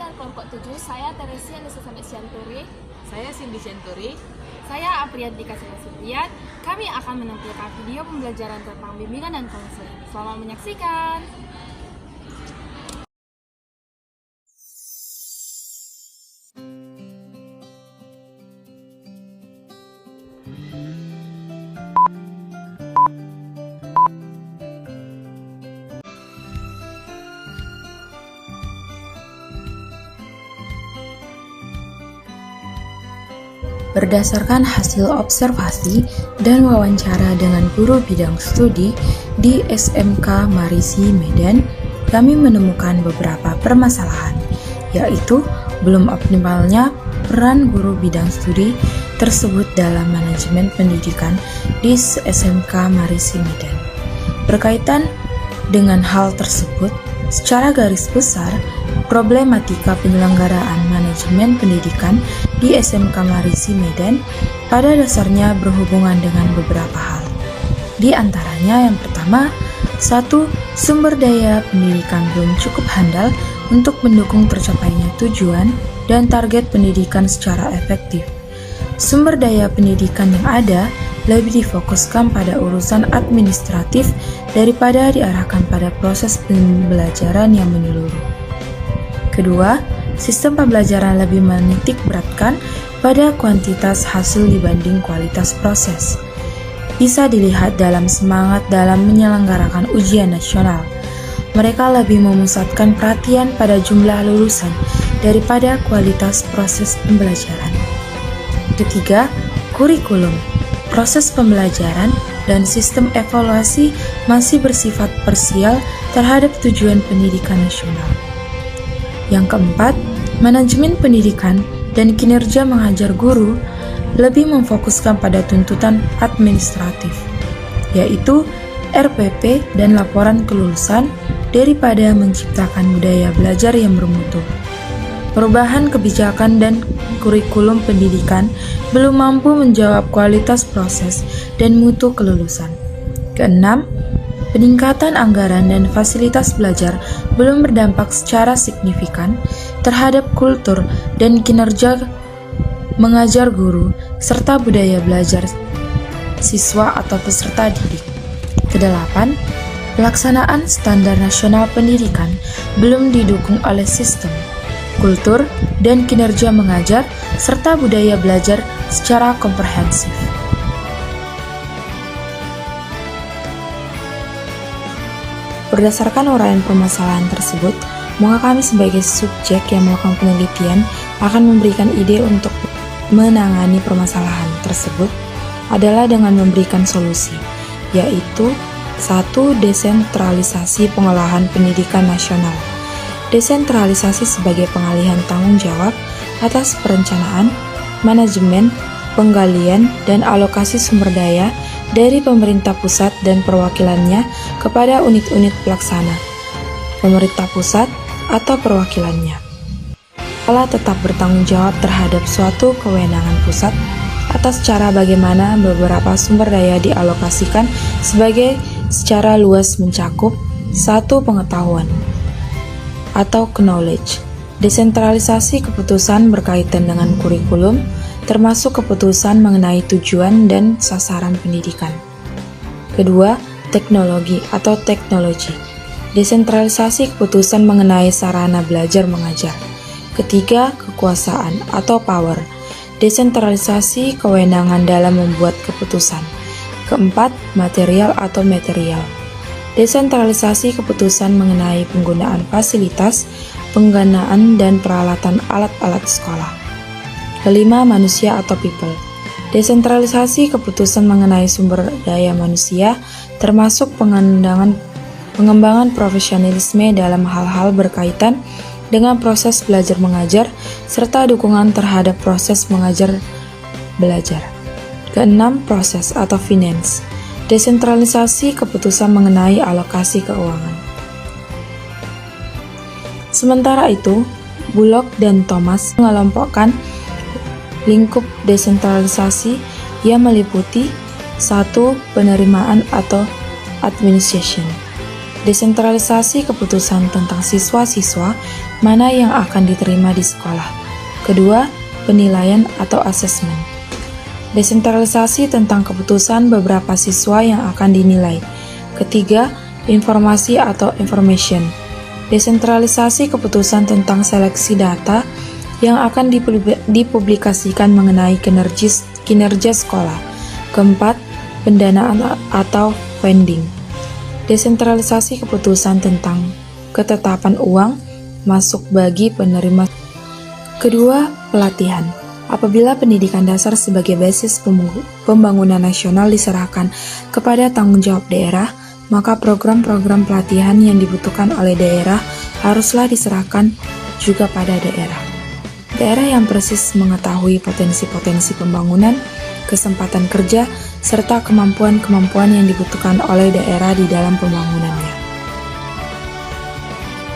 dari kelompok 7, saya Teresia Lisa Sianturi. Saya Cindy Centuri. Saya Apriyanti Kasih. Kami akan menampilkan video pembelajaran tentang bimbingan dan konseling. Selamat menyaksikan. Berdasarkan hasil observasi dan wawancara dengan guru bidang studi di SMK Marisi Medan, kami menemukan beberapa permasalahan, yaitu belum optimalnya peran guru bidang studi tersebut dalam manajemen pendidikan di SMK Marisi Medan. Berkaitan dengan hal tersebut, secara garis besar, problematika penyelenggaraan manajemen pendidikan di SMK Marisi Medan pada dasarnya berhubungan dengan beberapa hal. Di antaranya yang pertama, 1. Sumber daya pendidikan belum cukup handal untuk mendukung tercapainya tujuan dan target pendidikan secara efektif. Sumber daya pendidikan yang ada lebih difokuskan pada urusan administratif daripada diarahkan pada proses pembelajaran yang menyeluruh. Kedua, sistem pembelajaran lebih menitik beratkan pada kuantitas hasil dibanding kualitas proses. Bisa dilihat dalam semangat dalam menyelenggarakan ujian nasional. Mereka lebih memusatkan perhatian pada jumlah lulusan daripada kualitas proses pembelajaran. Ketiga, kurikulum. Proses pembelajaran dan sistem evaluasi masih bersifat parsial terhadap tujuan pendidikan nasional. Yang keempat, manajemen pendidikan dan kinerja mengajar guru lebih memfokuskan pada tuntutan administratif, yaitu RPP dan laporan kelulusan daripada menciptakan budaya belajar yang bermutu. Perubahan kebijakan dan kurikulum pendidikan belum mampu menjawab kualitas proses dan mutu kelulusan. Keenam, peningkatan anggaran dan fasilitas belajar belum berdampak secara signifikan terhadap kultur dan kinerja mengajar guru serta budaya belajar siswa atau peserta didik. Kedelapan, pelaksanaan standar nasional pendidikan belum didukung oleh sistem, kultur, dan kinerja mengajar serta budaya belajar secara komprehensif. Berdasarkan uraian permasalahan tersebut, maka kami sebagai subjek yang melakukan penelitian akan memberikan ide untuk menangani permasalahan tersebut adalah dengan memberikan solusi, yaitu 1. Desentralisasi pengolahan pendidikan nasional. Desentralisasi sebagai pengalihan tanggung jawab atas perencanaan, manajemen, penggalian, dan alokasi sumber daya dari pemerintah pusat dan perwakilannya kepada unit-unit pelaksana, pemerintah pusat atau perwakilannya. Kala tetap bertanggung jawab terhadap suatu kewenangan pusat atas cara bagaimana beberapa sumber daya dialokasikan sebagai secara luas mencakup 1. Pengetahuan atau knowledge. Desentralisasi keputusan berkaitan dengan kurikulum, termasuk keputusan mengenai tujuan dan sasaran pendidikan. Kedua, teknologi atau teknologi. Desentralisasi keputusan mengenai sarana belajar mengajar. Ketiga, kekuasaan atau power. Desentralisasi kewenangan dalam membuat keputusan. Keempat, material atau material. Desentralisasi keputusan mengenai penggunaan fasilitas, penggunaan dan peralatan alat-alat sekolah. Kelima, manusia atau people. Desentralisasi keputusan mengenai sumber daya manusia, termasuk pengembangan profesionalisme dalam hal-hal berkaitan dengan proses belajar mengajar, serta dukungan terhadap proses mengajar belajar. Keenam, proses atau finance. Desentralisasi keputusan mengenai alokasi keuangan. Sementara itu, Bullock dan Thomas mengelompokkan lingkup desentralisasi yang meliputi 1. Penerimaan atau administration, Desentralisasi keputusan tentang siswa-siswa mana yang akan diterima di sekolah. Kedua, penilaian atau asesmen. Desentralisasi tentang keputusan beberapa siswa yang akan dinilai. Ketiga, informasi atau information. Desentralisasi keputusan tentang seleksi data yang akan dipublikasikan mengenai kinerja sekolah. Keempat, pendanaan atau funding. Desentralisasi keputusan tentang ketetapan uang masuk bagi penerima. Kedua, pelatihan. Apabila pendidikan dasar sebagai basis pembangunan nasional diserahkan kepada tanggung jawab daerah, maka program-program pelatihan yang dibutuhkan oleh daerah haruslah diserahkan juga pada daerah. Daerah yang persis mengetahui potensi-potensi pembangunan, kesempatan kerja, serta kemampuan-kemampuan yang dibutuhkan oleh daerah di dalam pembangunannya.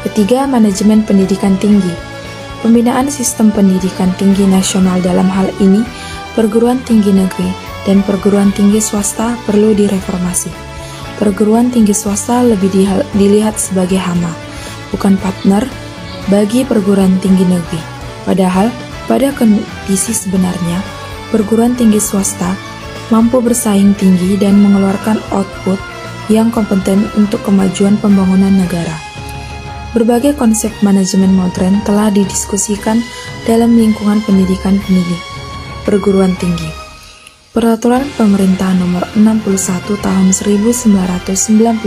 Ketiga, manajemen pendidikan tinggi. Pembinaan sistem pendidikan tinggi nasional dalam hal ini, perguruan tinggi negeri dan perguruan tinggi swasta perlu direformasi. Perguruan tinggi swasta lebih dilihat sebagai hama, bukan partner bagi perguruan tinggi negeri. Padahal, pada kondisi sebenarnya, perguruan tinggi swasta mampu bersaing tinggi dan mengeluarkan output yang kompeten untuk kemajuan pembangunan negara. Berbagai konsep manajemen modern telah didiskusikan dalam lingkungan pendidikan perguruan tinggi. Peraturan Pemerintah Nomor 61 Tahun 1999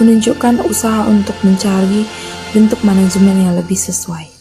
menunjukkan usaha untuk mencari bentuk manajemen yang lebih sesuai.